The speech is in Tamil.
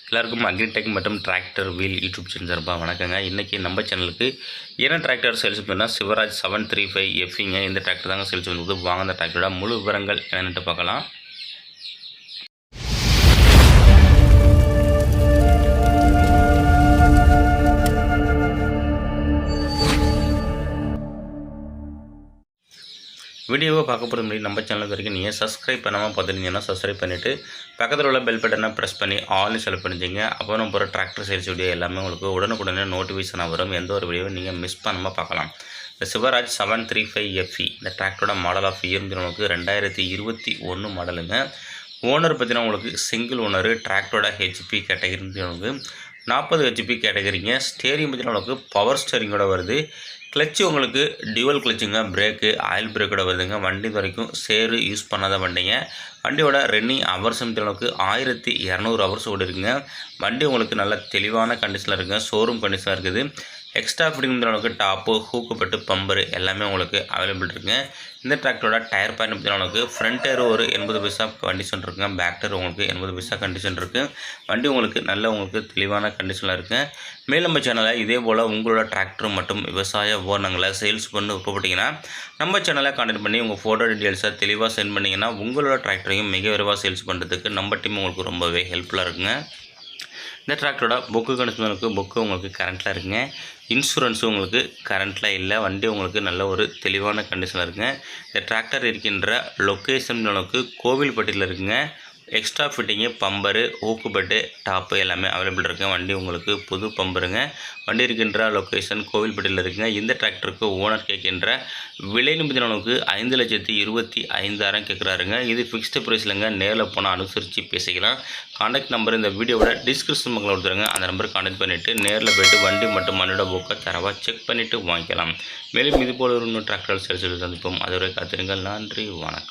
எல்லாருக்கும் அக்ரிடெக் மற்றும் டிராக்டர் வீல் யூடியூப் சேனல் சார்பாக வணக்கங்க. இன்றைக்கி நம்ம சேனலுக்கு என்ன டிராக்டர் சேல்ஸ் பண்ணால் சிவராஜ் 735 எஃப்இங்க. இந்த டிராக்டர் தாங்க சேல்ஸ் பண்ணுறது. வாங்க அந்த டிராக்டரோட முழு விவரங்கள் என்னென்னு பார்க்கலாம். வீடியோவை பார்க்க போகிற முன்னாடி நம்ம சேனலுக்கு வரைக்கும் நீங்கள் சப்ஸ்கிரைப் பண்ணாமல் பார்த்துருந்தீங்கன்னா சப்ஸ்கிரைப் பண்ணிவிட்டு பக்கத்தில் உள்ள பெல் பட்டனை ப்ரெஸ் பண்ணி ஆல்னு செலக்ட் பண்ணிச்சிங்க. அப்போ நம்ம போகிற டிராக்டர் சேல்ஸ் வீடியோ எல்லாமே உங்களுக்கு உடனுக்குடனே நோட்டிஃபிகேஷனாக வரும். எந்த ஒரு வீடியோவை நீங்கள் மிஸ் பண்ணாமல் பார்க்கலாம். இந்த சிவராஜ் 735 எஃப்இ இந்த டிராக்டரோட மாடல் ஆஃப் இயர் உங்களுக்கு 2021 மாடலுங்க. ஓனர் பார்த்தீங்கன்னா உங்களுக்கு சிங்கிள் ஓனரு. டிராக்டரோட ஹெச்பி கேட்டகரி உங்களுக்கு 40 ஹெச்பி கேட்டகரிங்க. ஸ்டேரிங் பார்த்தீங்கன்னா உங்களுக்கு பவர் ஸ்டேரிங்கோட வருது. கிளச்சு உங்களுக்கு டியூவல் கிளச்சுங்க. பிரேக்கு ஆயில் பிரேக்கோட வருதுங்க. வண்டி வரைக்கும் சேரு யூஸ் பண்ணாத வண்டிங்க. வண்டியோட ரன்னிங் ஹவர்ஸ் அளவுக்கு 1200 ஹவர்ஸ் ஓடி இருக்குங்க. வண்டி உங்களுக்கு நல்ல தெளிவான கண்டிஷனில் இருக்குங்க. ஷோரூம் கண்டிஷனாக இருக்குது. எக்ஸ்ட்ரா ஃபிட்டிங் அளவுக்கு டாப்பு ஹூக்குப்பட்டு பம்பரு எல்லாமே உங்களுக்கு அவைலபிள் இருக்குங்க. இந்த டிராக்டரோட டயர் பாயிண்ட் பார்த்தீங்கன்னா உங்களுக்கு ஃப்ரண்ட் டயர் ஒரு 80 பைசா கண்டிஷன் இருக்குங்க. பேக் டயர் உங்களுக்கு 80 பைசா கண்டிஷன் இருக்குது. வண்டி உங்களுக்கு நல்ல உங்களுக்கு தெளிவான கண்டிஷனில் இருக்குங்க. மேலும் நம்ம சேனலில் இதே போல் உங்களோட டிராக்டர் மற்றும் விவசாய உபகரணங்களை சேல்ஸ் பண்ணி விருப்பப்பட்டீங்கன்னா நம்ம சேனலை கான்டெக்ட் பண்ணி உங்கள் ஃபோட்டோ டீட்டெயில்ஸை தெளிவாக சென்ட் பண்ணிங்கன்னா உங்களோட டிராக்டரையும் மிக விரைவாக சேல்ஸ் பண்ணுறதுக்கு நம்ம டீம் உங்களுக்கு ரொம்பவே ஹெல்ப்ஃபுல்லாக இருக்குங்க. இந்த டிராக்டரோட புக்கு கண்டிஷனுக்கு புக்கு உங்களுக்கு கரண்ட்டில் இருக்குங்க. இன்சூரன்ஸு உங்களுக்கு கரண்ட்டில் இல்லை. வண்டி உங்களுக்கு நல்ல ஒரு தெளிவான கண்டிஷனில் இருக்குங்க. இந்த டிராக்டர் இருக்கின்ற லொக்கேஷன் உங்களுக்கு கோவில்பட்டியில் இருக்குங்க. எக்ஸ்ட்ரா ஃபிட்டிங்கு பம்பரு ஊக்குப்பட்டு டாப்பு எல்லாமே அவைலபிள் இருக்குங்க. வண்டி உங்களுக்கு புது பம்பருங்க. வண்டி இருக்கின்ற லொக்கேஷன் கோவில்பட்டியில் இருக்குங்க. இந்த டிராக்டருக்கு ஓனர் கேட்கின்ற விலை நிமிடங்களுக்கு 5,25,000 கேட்குறாருங்க. இது ஃபிக்ஸ்டு ப்ரைஸ்லங்க. நேரில் போனால் அனுசரித்து பேசிக்கலாம். கான்டாக்ட் நம்பர் இந்த வீடியோவோட டிஸ்கிரிப்ஷன் பக்கத்தில் கொடுத்துருங்க. அந்த நம்பருக்கு கான்டாக்ட் பண்ணிவிட்டு நேரில் போய்ட்டு வண்டி மற்றும் மண்ணோட புக்கை தரவாக செக் பண்ணிவிட்டு வாங்கிக்கலாம். மேலும் இதுபோல் ஒரு டிராக்டர் சேல்ஸ் சந்திப்போம். அதுவரை காத்திருங்கள். நன்றி, வணக்கம்.